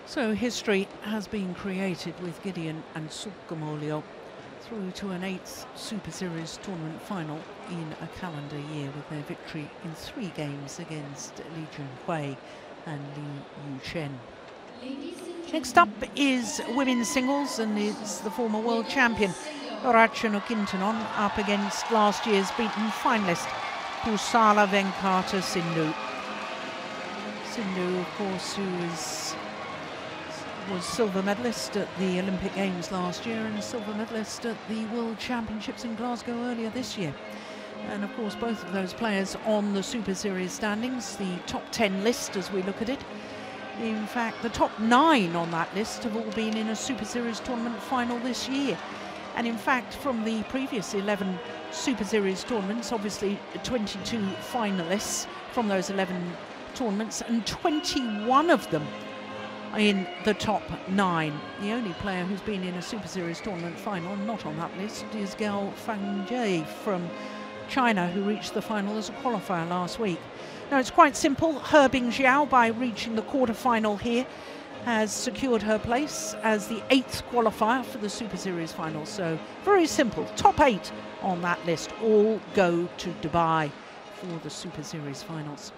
So history has been created with Gideon and Sukamuljo through to an 8th Super Series tournament final in a calendar year with their victory in 3 games against Li Junhui and Li Yuchen. Next up is women's singles, and it's the former world champion Ratchanok Intanon up against last year's beaten finalist Pusala Venkata Sindhu. Sindhu, of course, who was silver medalist at the Olympic Games last year and silver medalist at the World Championships in Glasgow earlier this year. And of course both of those players on the Super Series standings, the top 10 list as we look at it. In fact, the top 9 on that list have all been in a Super Series tournament final this year. And in fact, from the previous 11 Super Series tournaments, obviously 22 finalists from those 11 tournaments, and 21 of them in the top 9. The only player who's been in a Super Series tournament final and not on that list is Gao Fangjie from China, who reached the final as a qualifier last week. Now it's quite simple. He Bingjiao, by reaching the quarter-final here, has secured her place as the 8th qualifier for the Super Series final. So very simple. Top 8 on that list all go to Dubai for the Super Series finals.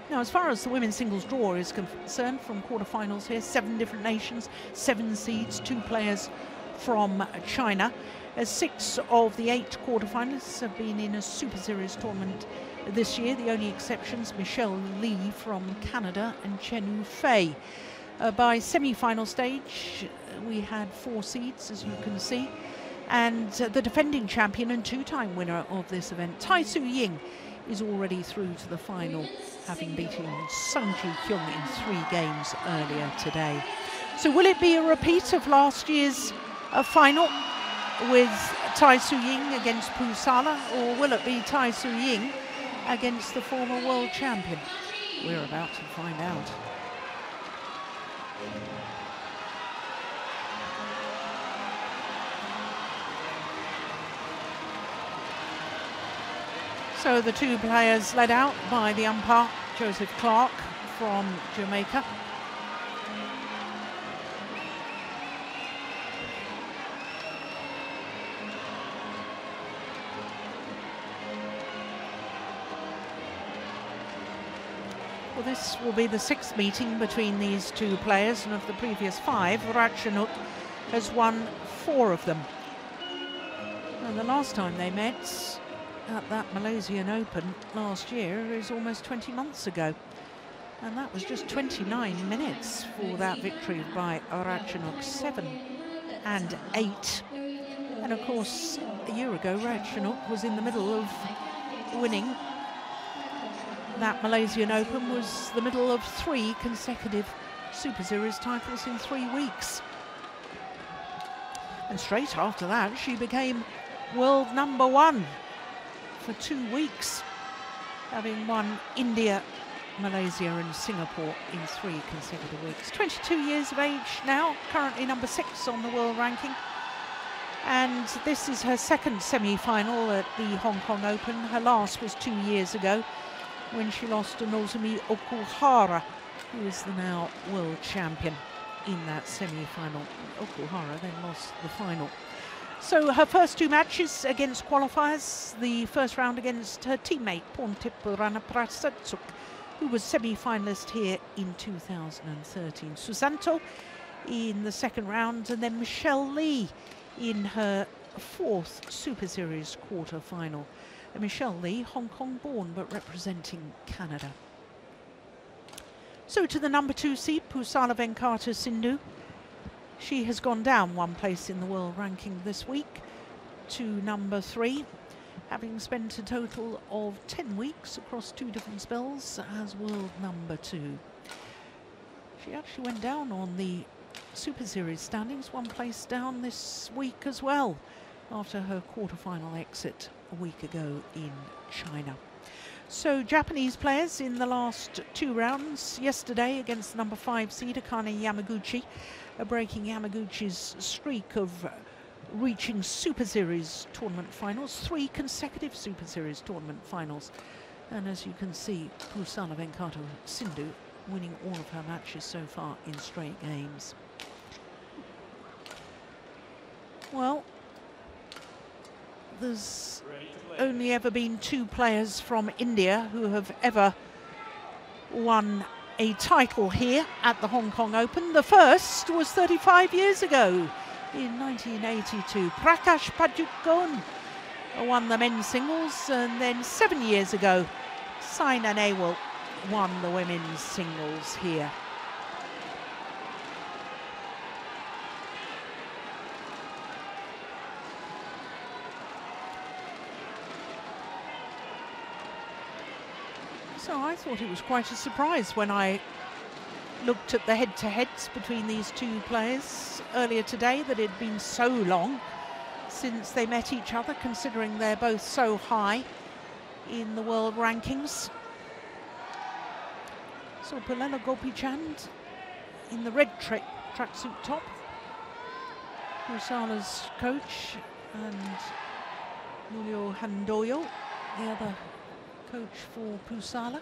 Now, as far as the women's singles draw is concerned, from quarterfinals here, 7 different nations, 7 seeds, 2 players from China. 6 of the 8 quarterfinalists have been in a Super Series tournament this year. The only exceptions, Michelle Li from Canada and Chen Yufei. By semi-final stage, we had 4 seeds, as you can see. And the defending champion and 2-time winner of this event, Tai Tzu Ying, is already through to the final, having beaten Sung Ji Kyung in 3 games earlier today. So will it be a repeat of last year's final with Tai Tzu Ying against Pusala, or will it be Tai Tzu Ying against the former world champion? We're about to find out. So the 2 players led out by the umpire, Joseph Clark from Jamaica. Well, this will be the 6th meeting between these 2 players, and of the previous 5, Ratchanok has won 4 of them. And the last time they met at that Malaysian Open last year is almost 20 months ago, and that was just 29 minutes for that victory by Ratchanok, 7 and 8. And of course, a year ago Ratchanok was in the middle of winning that Malaysian Open, was the middle of 3 consecutive Super Series titles in 3 weeks, and straight after that she became world #1 for 2 weeks, having won India, Malaysia and Singapore in 3 consecutive weeks. 22 years of age now, currently number 6 on the world ranking. And this is her 2nd semi-final at the Hong Kong Open. Her last was 2 years ago when she lost to Nozomi Okuhara, who is the now world champion, in that semi-final. Okuhara then lost the final. So her first 2 matches against qualifiers, the first round against her teammate Pontip Ranaprasatsuk, who was semi-finalist here in 2013. Susanto in the 2nd round, and then Michelle Li in her 4th Super Series quarter-final. Michelle Li, Hong Kong born, but representing Canada. So to the number 2 seed, Pusala Venkata Sindhu. She has gone down 1 place in the world ranking this week to number 3, having spent a total of 10 weeks across 2 different spells as world number 2. She actually went down on the Super Series standings, 1 place down this week as well, after her quarter-final exit a week ago in China. So Japanese players in the last 2 rounds yesterday against the number 5 seed Akane Yamaguchi, breaking Yamaguchi's streak of reaching Super Series tournament finals, 3 consecutive Super Series tournament finals. And as you can see, Pusala Venkata Sindhu winning all of her matches so far in straight games. Well, there's only ever been 2 players from India who have ever won a title here at the Hong Kong Open. The first was 35 years ago in 1982. Prakash Padukone won the men's singles, and then 7 years ago Saina Nehwal won the women's singles here. So I thought it was quite a surprise when I looked at the head-to-heads between these 2 players earlier today that it had been so long since they met each other, considering they're both so high in the world rankings. So Pullela Gopichand in the red tracksuit top, Pusala's coach, and Mulyo Handoyo, the other coach for Pusala.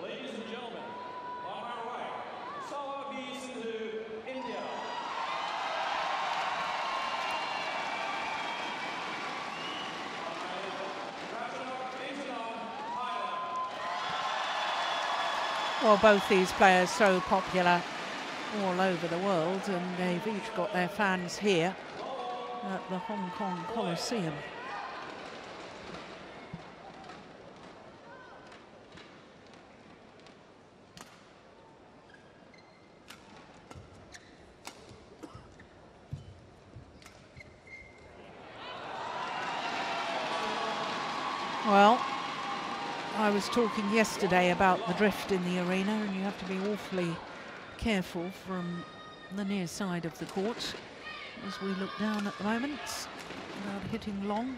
Ladies and gentlemen, on our right, Salavee Sindhu, India. Well, both these players so popular all over the world, and they've each got their fans here at the Hong Kong Coliseum. Well, I was talking yesterday about the drift in the arena, and you have to be awfully careful from the near side of the court as we look down at the moment without hitting long.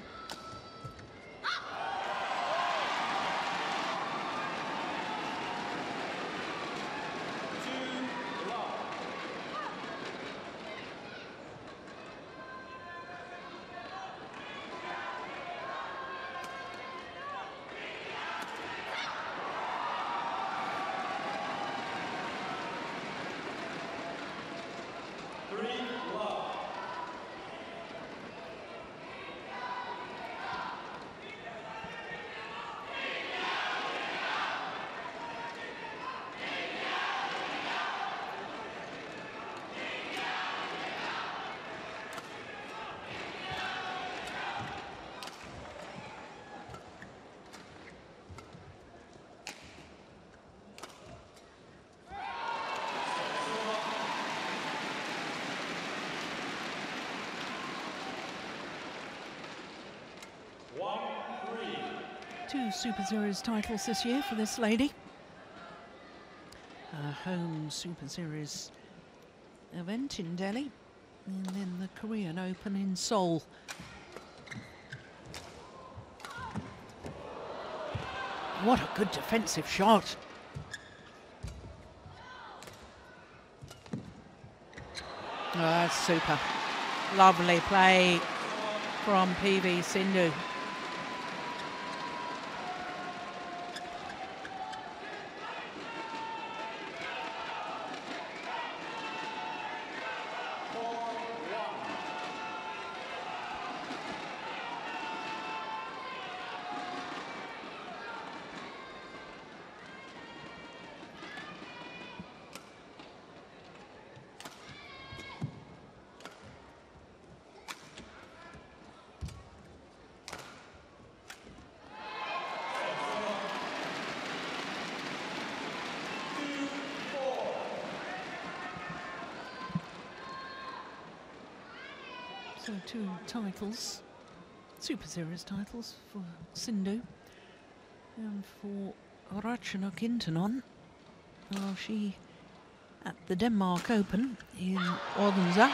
Two Super Series titles this year for this lady. A home Super Series event in Delhi, and then the Korean Open in Seoul. What a good defensive shot. Oh, that's super. Lovely play from PV Sindhu. So 2 titles, Super Series titles for Sindhu, and for Rachana Kintanon. Well, she at the Denmark Open in Odense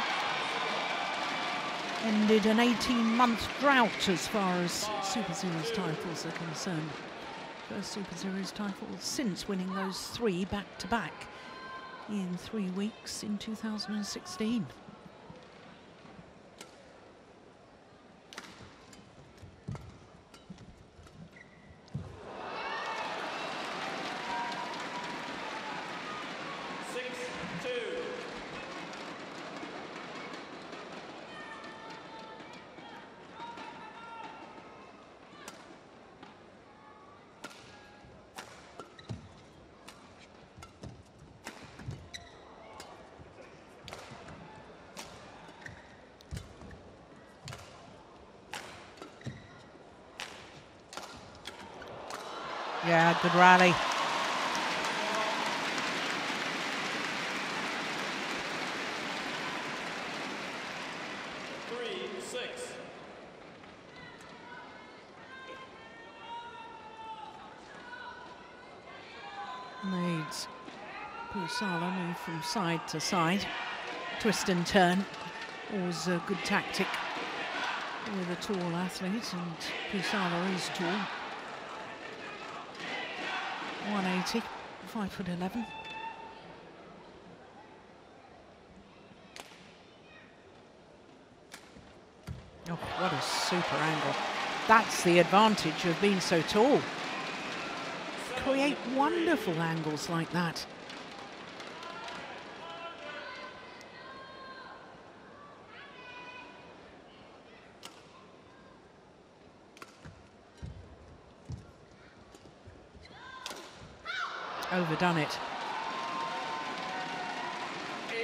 ended an 18-month drought as far as Super Series titles are concerned. First Super Series title since winning those 3 back-to-back in 3 weeks in 2016. Yeah, good rally. Made Pusala move from side to side, twist and turn. Always a good tactic with a tall athlete, and Pusala is tall. 180, 5'11". Oh, what a super angle. That's the advantage of being so tall. Create wonderful angles like that. Overdone it. 8-3.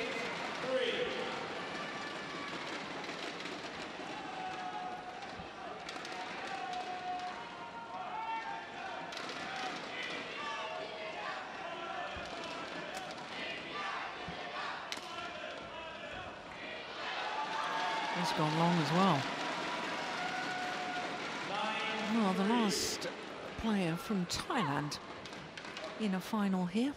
It's gone long as well. Well, the last player from Thailand in a final here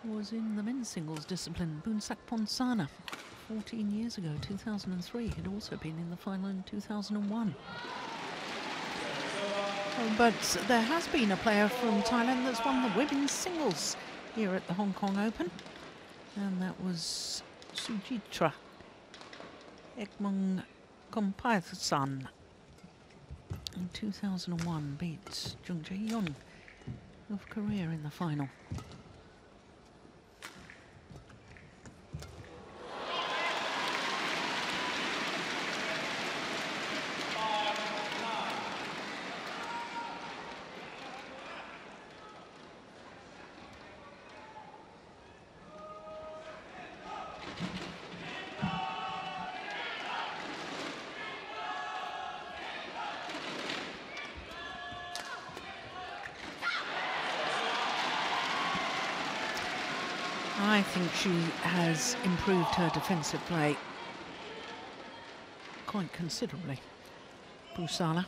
was in the men's singles discipline, Boonsak Ponsana, 14 years ago, 2003. He'd also been in the final in 2001. But there has been a player from Thailand that's won the women's singles here at the Hong Kong Open, and that was Sujitra Ekmung Kompaithan. In 2001, beat Jung Jae-yeon of Korea in the final. I think she has improved her defensive play quite considerably. Pusala.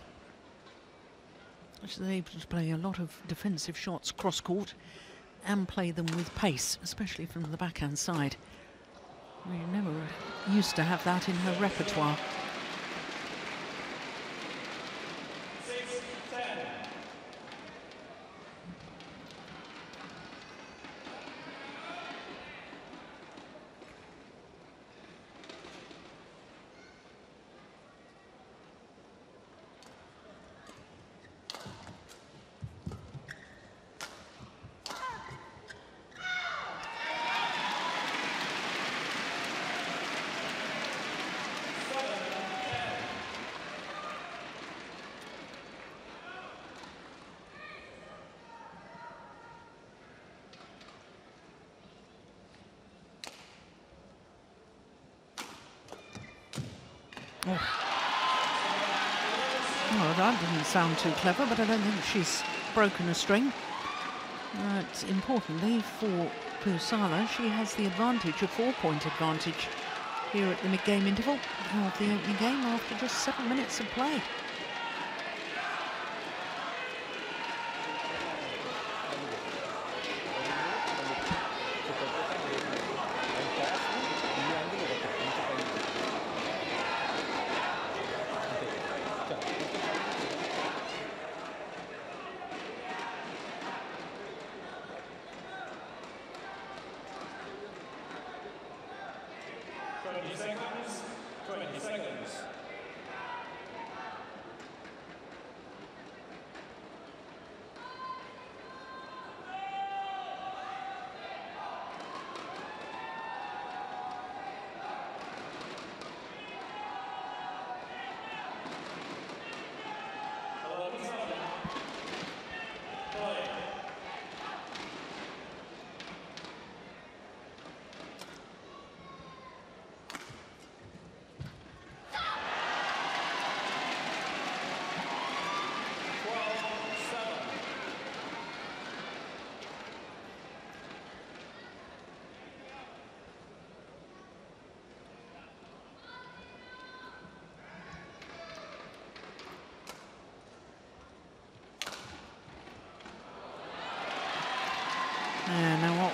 She's able to play a lot of defensive shots cross-court and play them with pace, especially from the backhand side. We never used to have that in her repertoire. 6-10. Oh. Well, that didn't sound too clever, but I don't think she's broken a string. But importantly for Pusala, she has the advantage, a 4-point advantage, here at the mid-game interval of the opening game after just 7 minutes of play.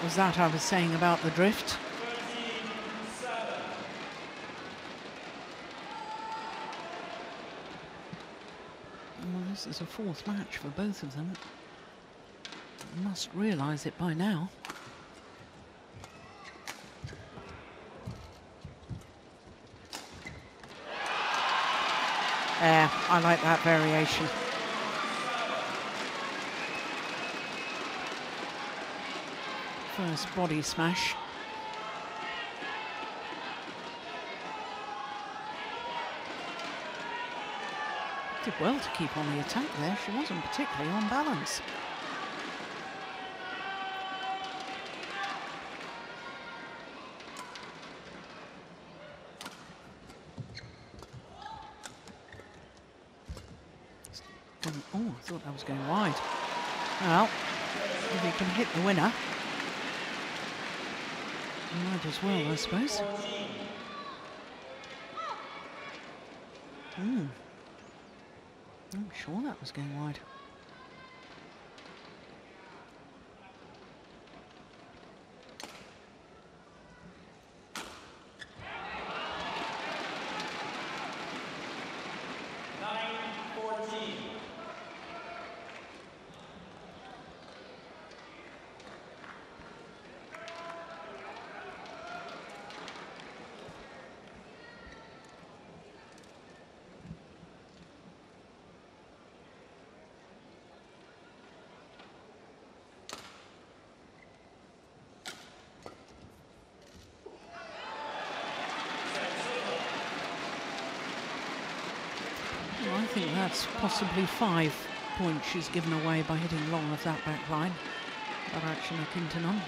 was that I was saying about the drift. Well, this is a fourth match for both of them. Must realise it by now. There, I like that variation. First body smash. Did well to keep on the attack there. She wasn't particularly on balance. Oh, I thought that was going wide. Well, if he can hit the winner, might as well, I suppose. I'm sure that was going wide. I think that's possibly 5 points she's given away by hitting long of that back line. Arachana Kintanon.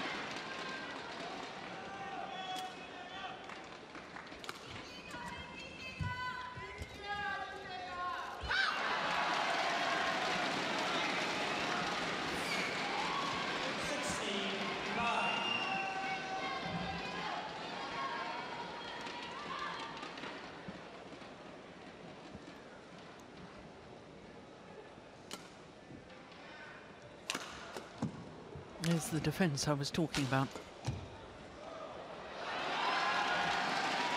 There's the defence I was talking about.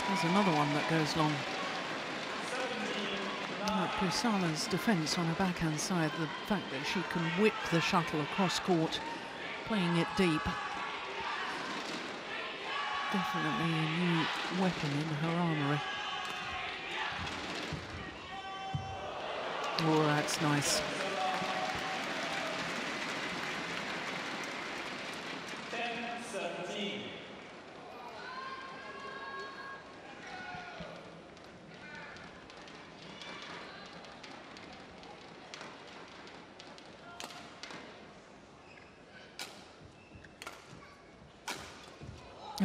There's another one that goes long. Pusala's defence on her backhand side, the fact that she can whip the shuttle across court, playing it deep. Definitely a new weapon in her armoury. Oh, that's nice.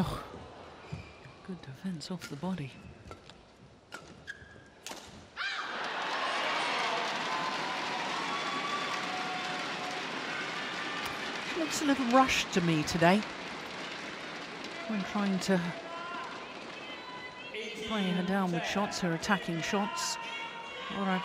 Oh, good defence off the body. She looks a little rushed to me today when trying to play her downward shots, her attacking shots. Orad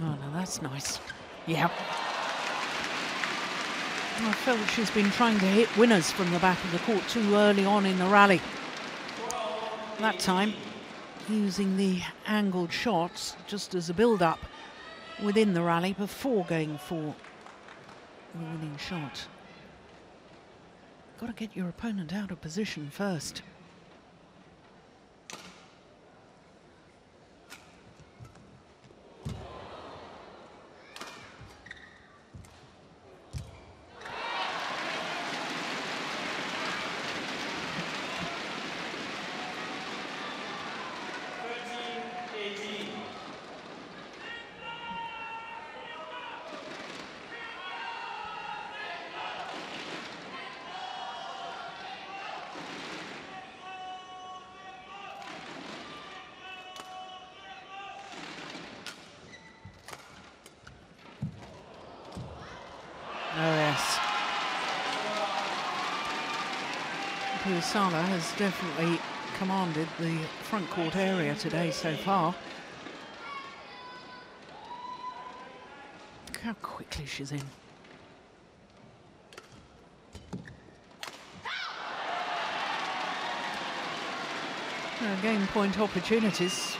Oh, no, that's nice. Yeah. I felt she's been trying to hit winners from the back of the court too early on in the rally. That time, using the angled shots just as a build-up within the rally before going for the winning shot. Got to get your opponent out of position first. Pusala has definitely commanded the front court area today so far. Look how quickly she's in. Game point opportunities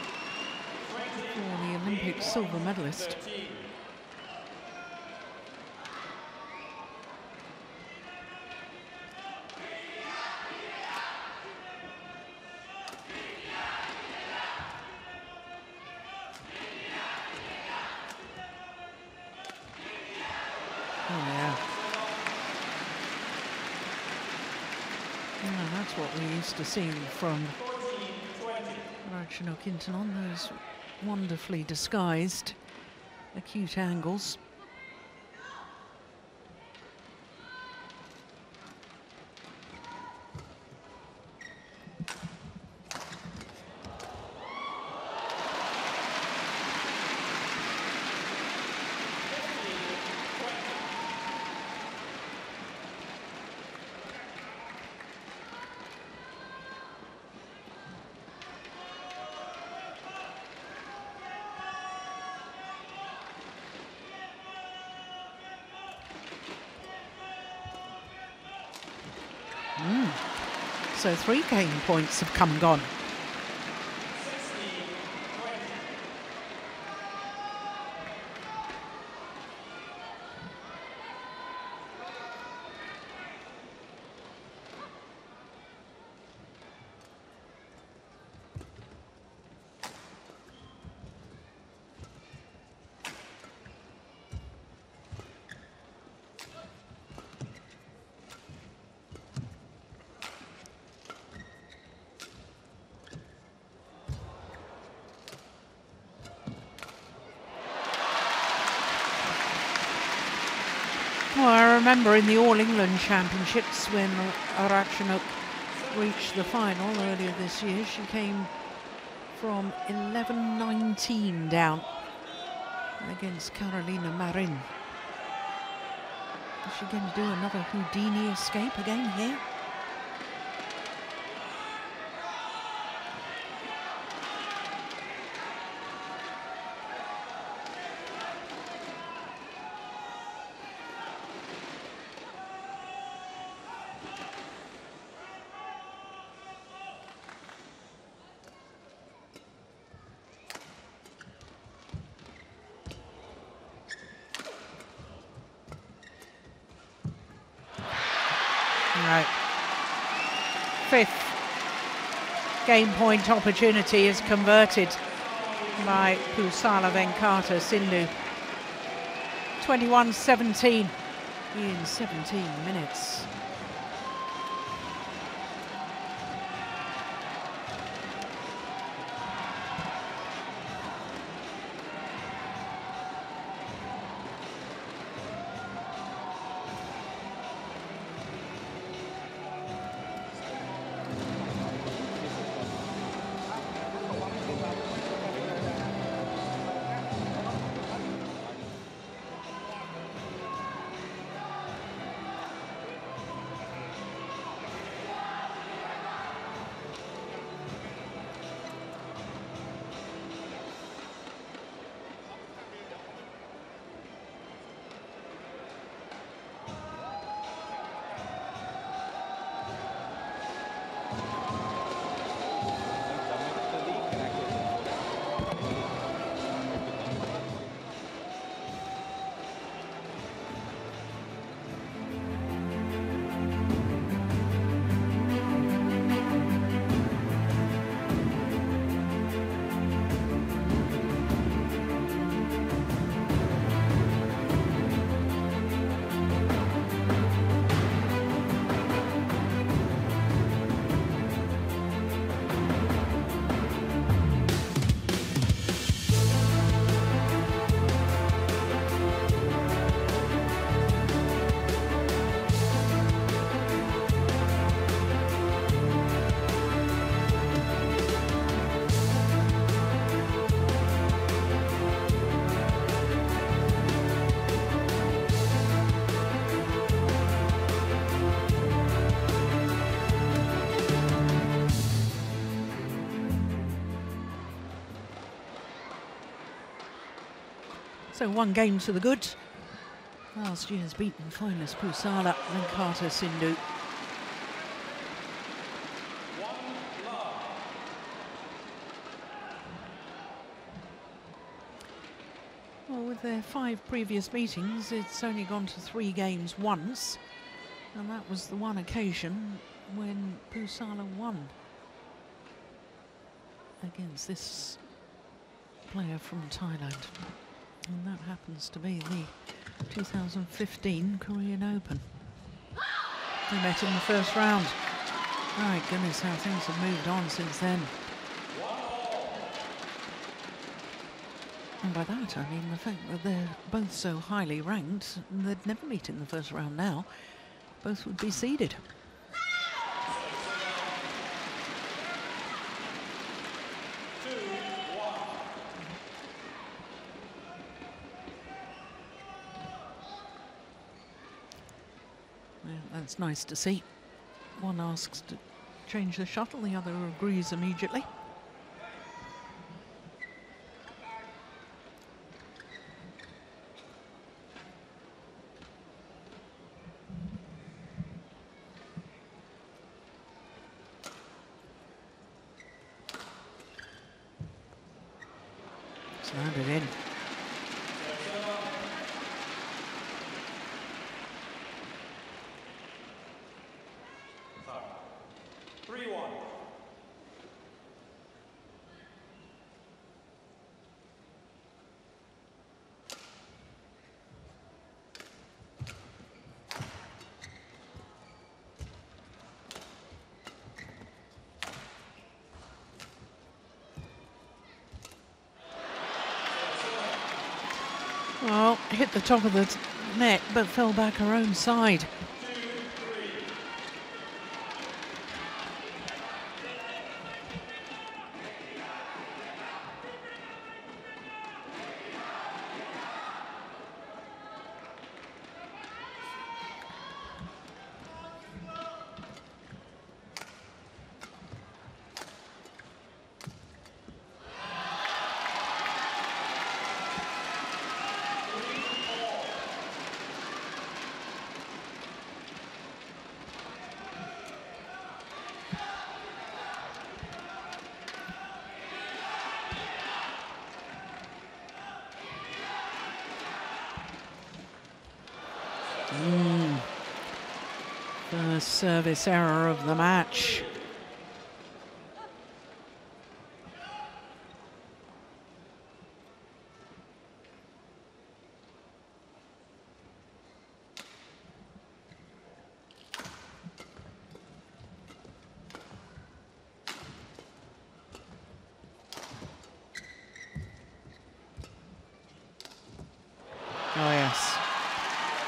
for the Olympic silver medalist. Oh yeah. And that's what we're used to seeing from Ratchanok Intanon, those wonderfully disguised acute angles. So 3 game points have come and gone. Well, I remember in the All England Championships when Ratchanok reached the final earlier this year, she came from 11-19 down against Carolina Marin. Is she going to do another Houdini escape again here? Right. 5th game point opportunity is converted by Pusala Venkata Sindhu. 21-17 in 17 minutes. So 1 game to the good. Last year's beaten finalist Pusala Venkata Sindhu. Well, with their 5 previous meetings, it's only gone to 3 games once, and that was the one occasion when Pusala won against this player from Thailand. And that happens to be the 2015 Korean Open. They met in the first round. My goodness, how things have moved on since then. And by that, I mean the fact that they're both so highly ranked, they'd never meet in the first round now. Both would be seeded. That's nice to see. One asks to change the shuttle, the other agrees immediately. Landed in. Well, hit the top of the net, but fell back her own side. First service error of the match. Oh yes,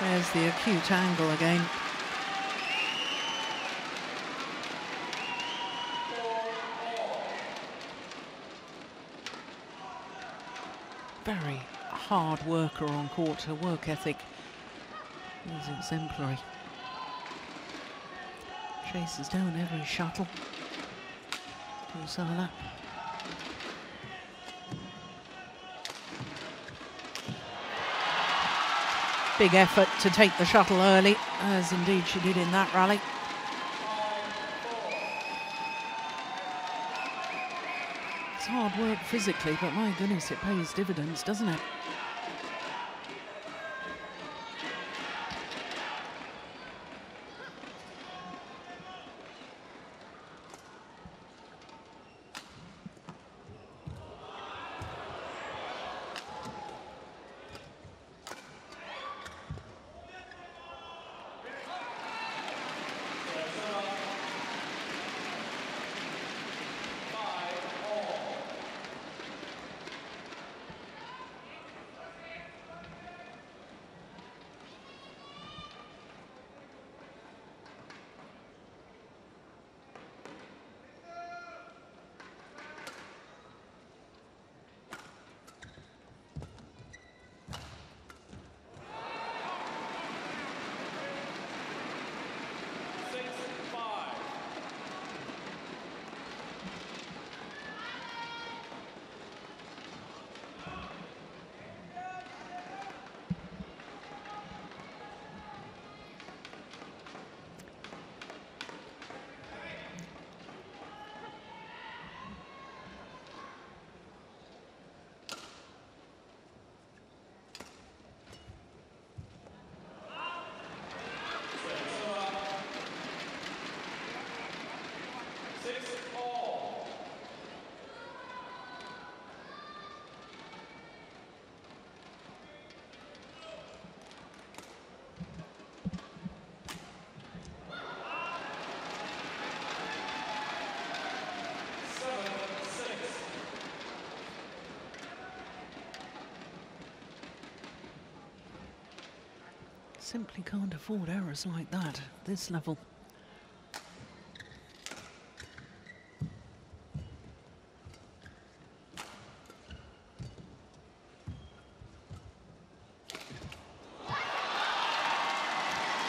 there's the acute angle again. Very hard worker on court. Her work ethic is exemplary. Chases down every shuttle. Pusala. Big effort to take the shuttle early, as indeed she did in that rally. It's hard work physically, but my goodness, it pays dividends, doesn't it? Simply can't afford errors like that at this level.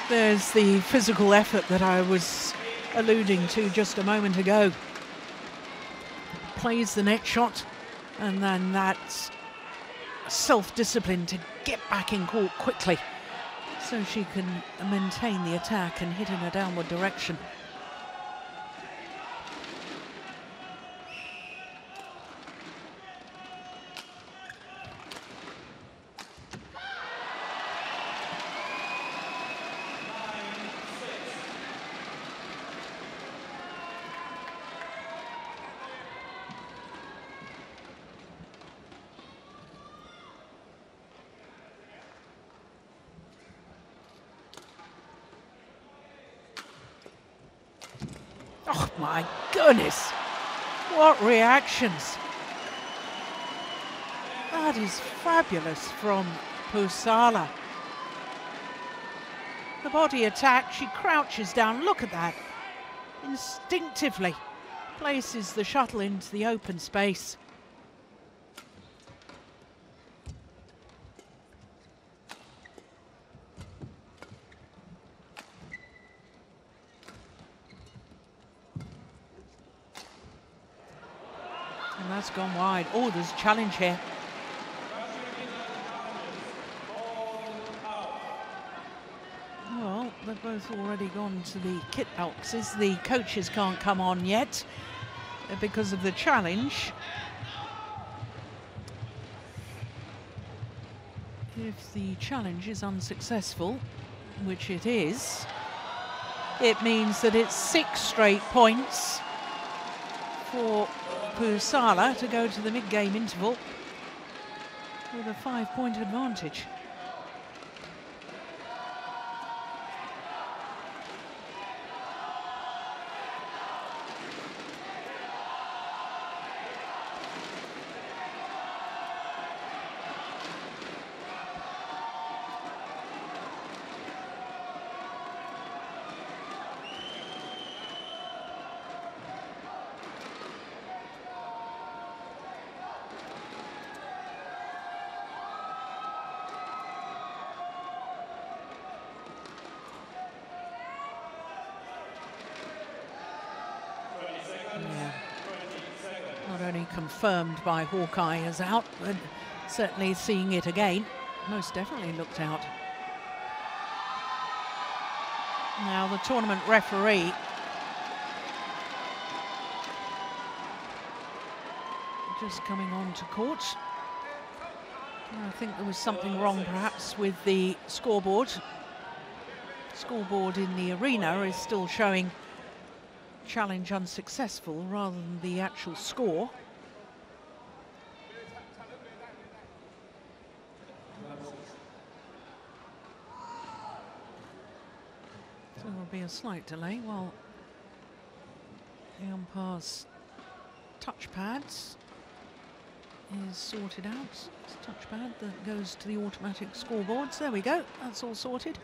There's the physical effort that I was alluding to just a moment ago. Plays the net shot, and then that self-discipline to get back in court quickly so she can maintain the attack and hit in a downward direction. Oh my goodness, what reactions. That is fabulous from Pusala. The body attack, she crouches down, look at that. Instinctively places the shuttle into the open space. And that's gone wide. Oh, there's a challenge here. Well, they've both already gone to the kit boxes. The coaches can't come on yet because of the challenge. If the challenge is unsuccessful, which it is, it means that it's 6 straight points for Pusala to go to the mid-game interval with a 5-point advantage. Not only confirmed by Hawkeye as out, but certainly seeing it again, most definitely looked out. Now the tournament referee just coming on to court. I think there was something wrong perhaps with the scoreboard. Scoreboard in the arena is still showing challenge unsuccessful rather than the actual score. So there will be a slight delay while the umpire's touchpads is sorted out. It's a touchpad that goes to the automatic scoreboards. There we go, that's all sorted.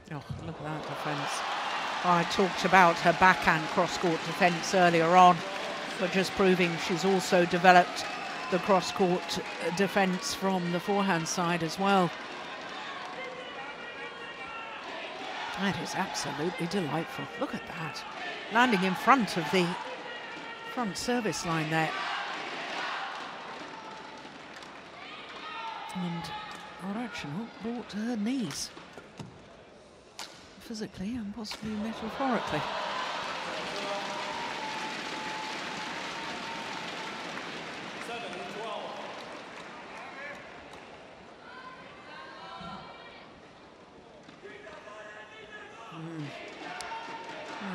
Oh, look at that defence. I talked about her backhand cross-court defence earlier on, but just proving she's also developed the cross-court defence from the forehand side as well. That is absolutely delightful. Look at that. Landing in front of the front service line there. And Arachnot brought to her knees, physically and possibly metaphorically.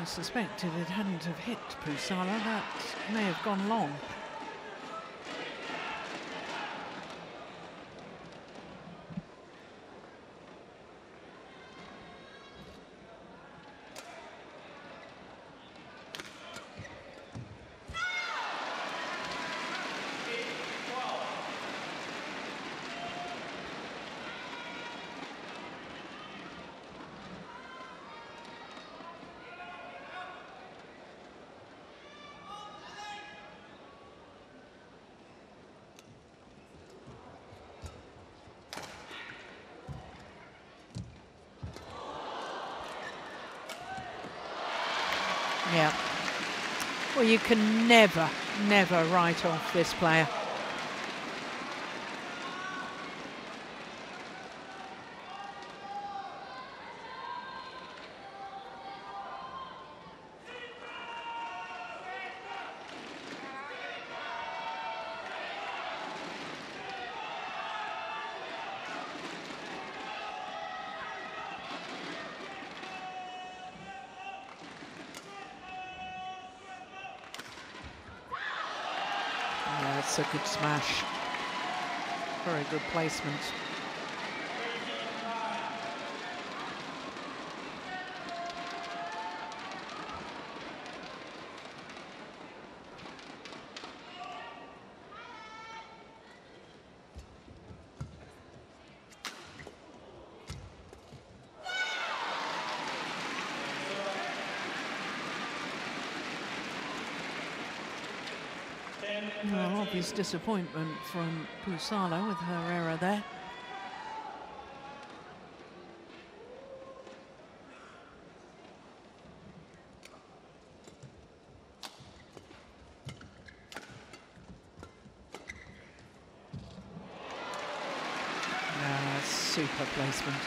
I suspect if it hadn't have hit Pusala, that may have gone long. Yeah. Well, you can never write off this player. That's a good smash. Very good placement. Well, obvious disappointment from Pusala with her error there. Super placement.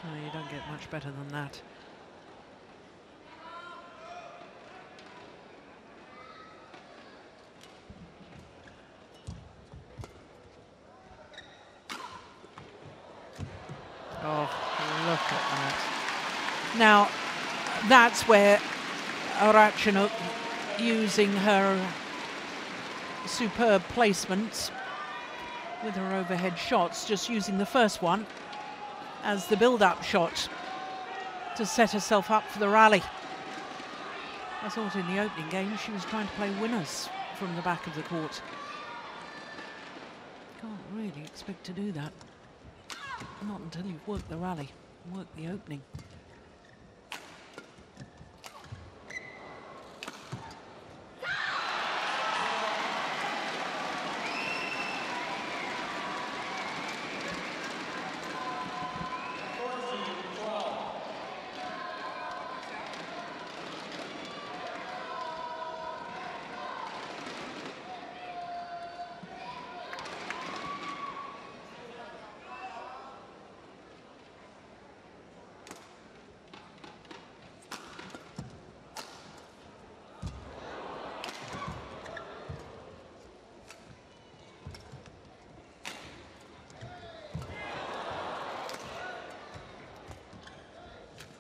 Oh, you don't get much better than that. Oh, look at that. Now, that's where Ratchanok, using her superb placements with her overhead shots, just using the first one as the build-up shot to set herself up for the rally. I thought in the opening game she was trying to play winners from the back of the court. Can't really expect to do that. Not until you've worked the rally, worked the opening.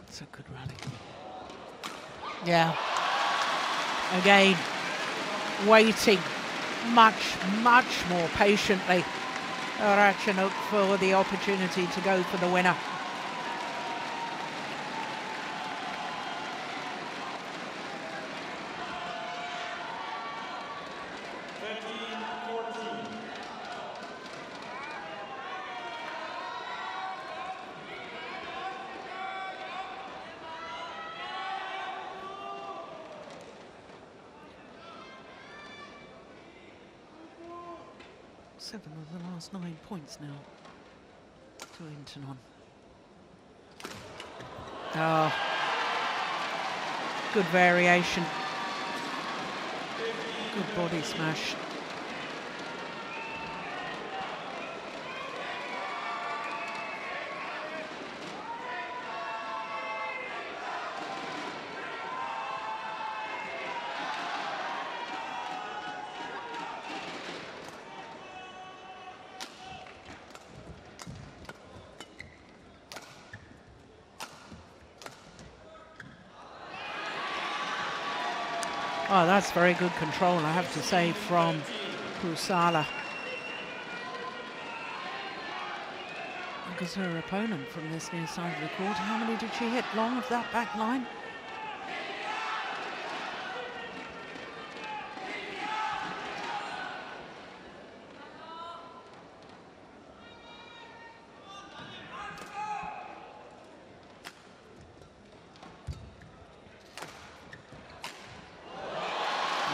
It's a good rally. Yeah. Again, waiting much more patiently, Ratchanok, for the opportunity to go for the winner. Seven of the last 9 points now to Intanon. Oh, good variation. Good body smash. Oh, that's very good control, I have to say, from Pusala. Because her opponent from this near side of the court, how many did she hit long of that back line?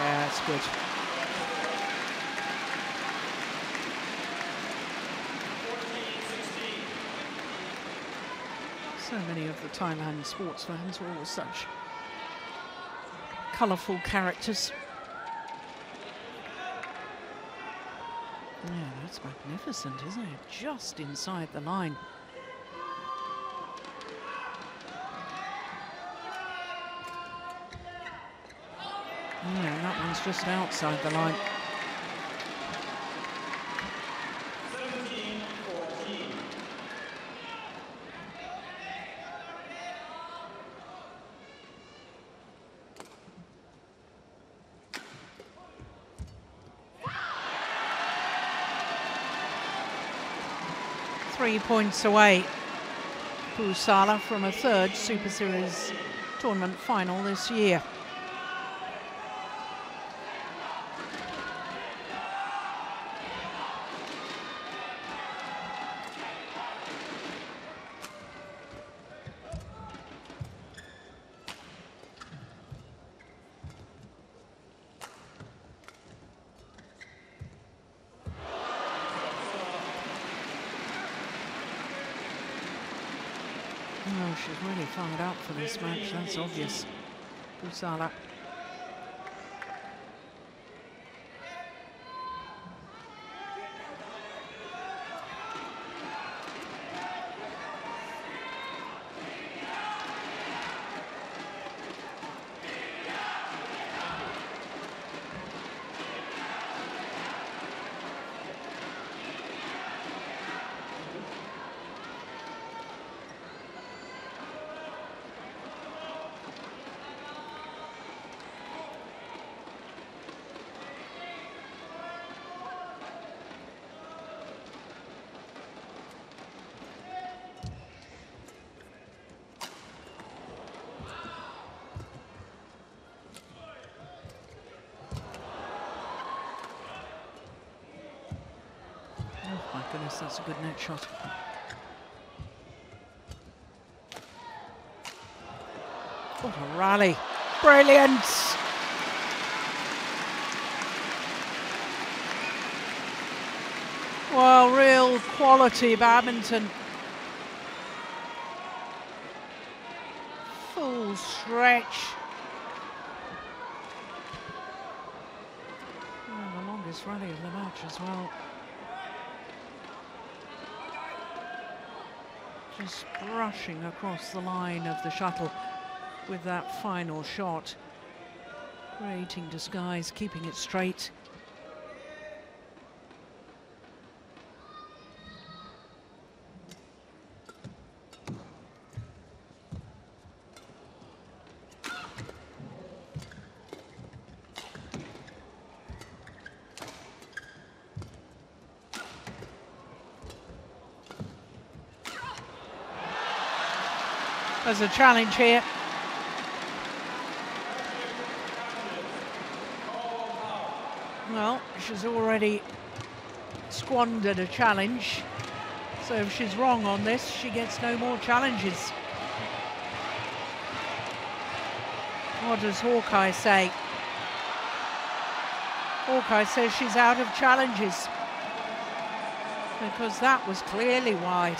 Yeah, that's good. So many of the Thailand sports fans were all such colourful characters. Yeah, that's magnificent, isn't it? Just inside the line. Yeah, and that one's just outside the line. 17-14. 3 points away, Pusala, from a third Super Series tournament final this year. Oh, she's really fired up for this match, that's obvious. Pusala. Oh my goodness, that's a good net shot. What a rally. Brilliant! Well, real quality badminton. Full stretch. And the longest rally of the match as well. Just brushing across the line of the shuttle with that final shot. Creating disguise, keeping it straight. There's a challenge here. Well, she's already squandered a challenge. So if she's wrong on this, she gets no more challenges. What does Hawkeye say? Hawkeye says she's out of challenges. Because that was clearly wide.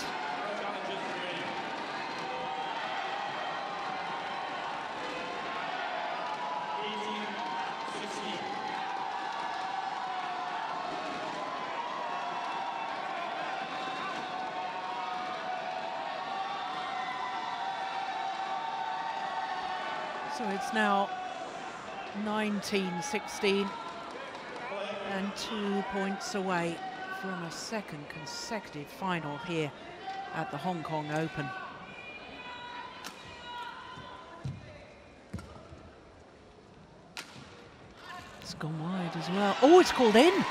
So it's now 19-16 and 2 points away from a second consecutive final here at the Hong Kong Open. gone wide as well. Oh, it's called in.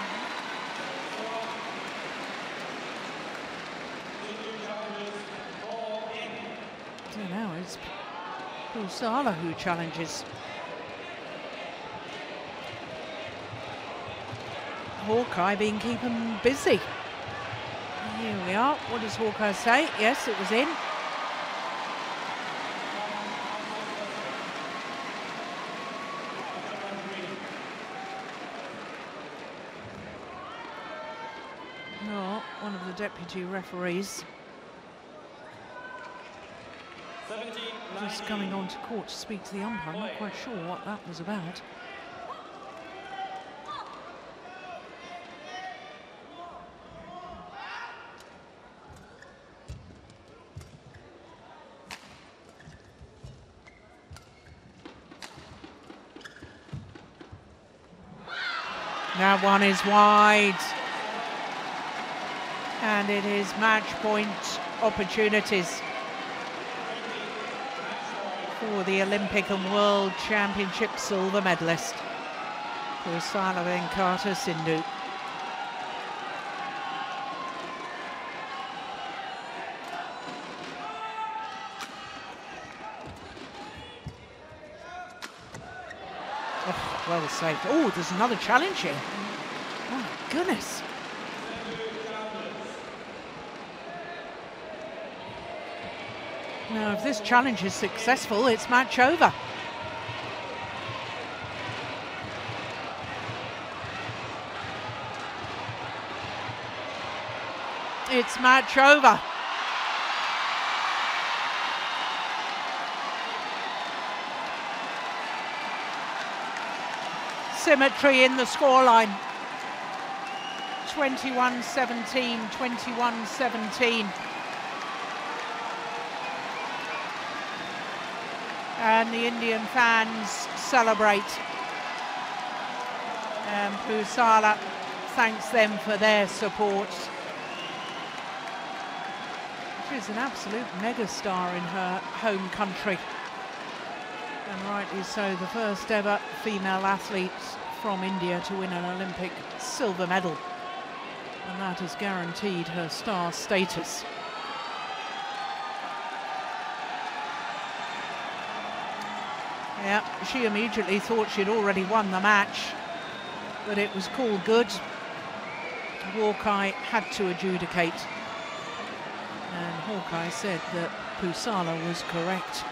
So now it's Pusala who challenges. Hawkeye being keeping busy. Here we are. What does Hawkeye say? Yes, it was in. Oh, one of the deputy referees just coming on to court to speak to the umpire. I'm not quite sure what that was about. That one is wide. And it is match point opportunities for the Olympic and World Championship silver medalist, Pusala Venkata Sindhu. Oh, well saved. Oh, there's another challenge here. Oh my goodness. Now, if this challenge is successful, it's match over. It's match over. Symmetry in the scoreline. 21-17, 21-17. And the Indian fans celebrate. And Pusala thanks them for their support. She's an absolute megastar in her home country. And rightly so, the first ever female athlete from India to win an Olympic silver medal. And that has guaranteed her star status. Yeah, she immediately thought she'd already won the match, but it was called good. Hawkeye had to adjudicate. And Hawkeye said that Pusala was correct.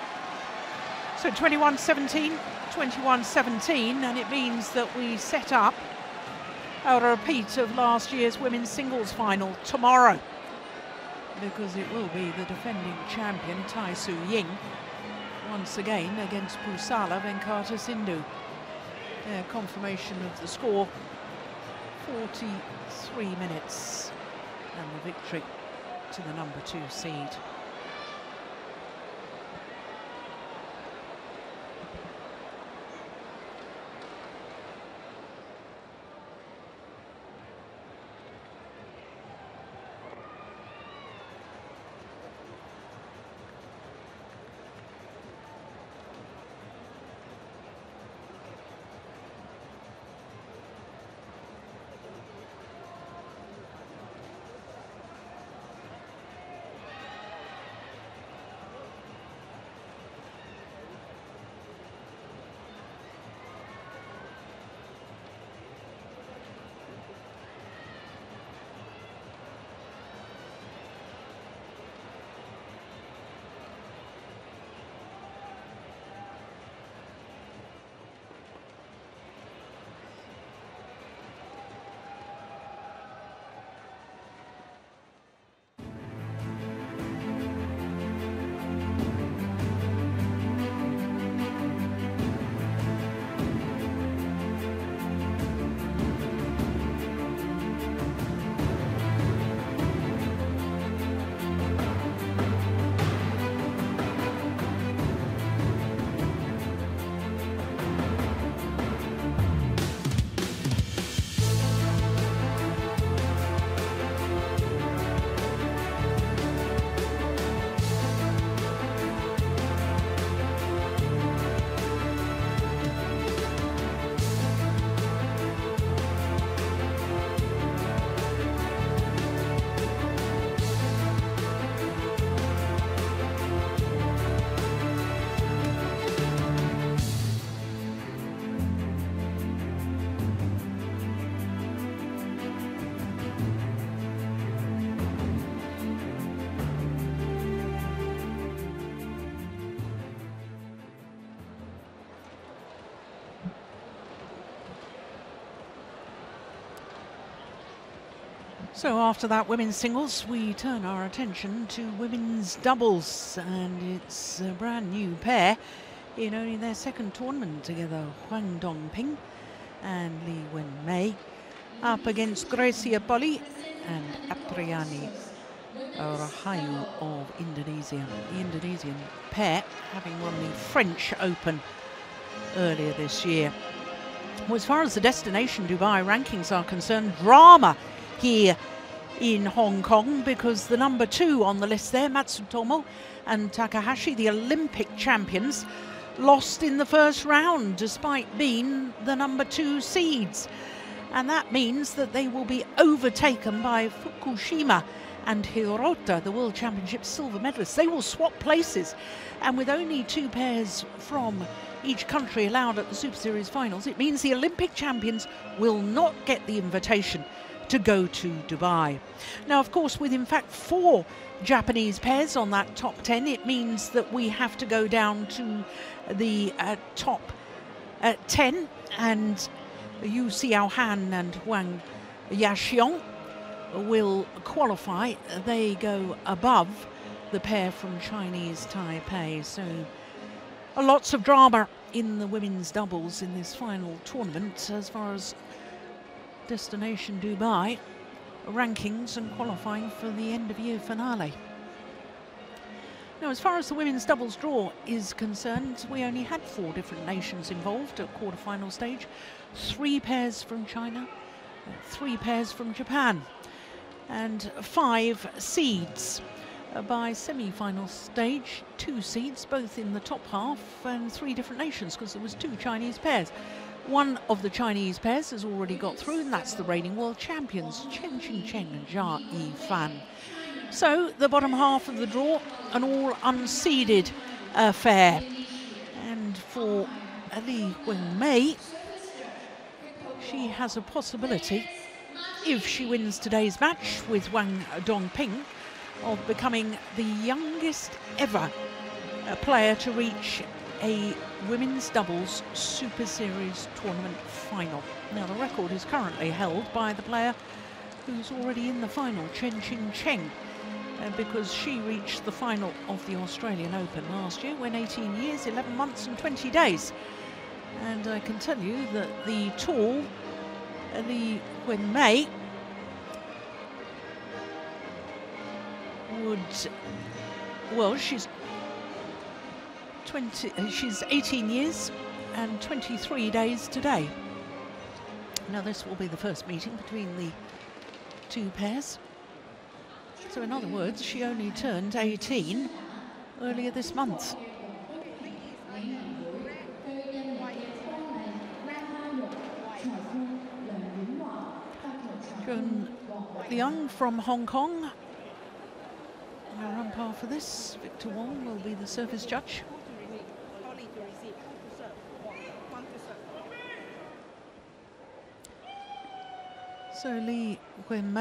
So 21-17, 21-17, and it means that we set up a repeat of last year's women's singles final tomorrow, because it will be the defending champion Tai Tzu Ying once again against Pusala Venkata Sindhu. Confirmation of the score, 43 minutes, and the victory to the number 2 seed. So after that women's singles, we turn our attention to women's doubles, and it's a brand new pair in only their second tournament together. Huang Dongping and Lee Wen-mei up against Grecia Poli and Apriani Rahayu of Indonesia. The Indonesian pair having won the French Open earlier this year. Well, as far as the destination Dubai rankings are concerned, drama here in Hong Kong, because the number 2 on the list there, Matsutomo and Takahashi, the Olympic champions, lost in the first round despite being the number 2 seeds. And that means that they will be overtaken by Fukushima and Hirota, the World Championship silver medalists. They will swap places, and with only 2 pairs from each country allowed at the Super Series finals, it means the Olympic champions will not get the invitation to go to Dubai. Now, of course, with in fact 4 Japanese pairs on that top 10, it means that we have to go down to the top 10, and Yu Xiao Han and Huang Yaxiong will qualify. They go above the pair from Chinese Taipei. So lots of drama in the women's doubles in this final tournament as far as destination Dubai rankings and qualifying for the end of year finale. Now, as far as the women's doubles draw is concerned, we only had 4 different nations involved at quarter-final stage. 3 pairs from China, 3 pairs from Japan, and 5 seeds. By semi-final stage, 2 seeds, both in the top half, and 3 different nations, because there was 2 Chinese pairs. One of the Chinese pairs has already got through, and that's the reigning world champions, Chen Qingcheng and Jia Yifan. So the bottom half of the draw, an all unseeded affair. And for Lee Wen-mei, she has a possibility, if she wins today's match with Huang Dongping, of becoming the youngest ever player to reach a women's doubles Super Series tournament final. Now, the record is currently held by the player who's already in the final, Chen Qingcheng, because she reached the final of the Australian Open last year when 18 years, 11 months and 20 days. And I can tell you that the tall Lee Wen-mei would, well, she's 18 years and 23 days today. Now, this will be the first meeting between the 2 pairs. So in other words, she only turned 18 earlier this month. Joan Liang from Hong Kong, our umpire for this. Victor Wong will be the service judge. So Lee Wen-mei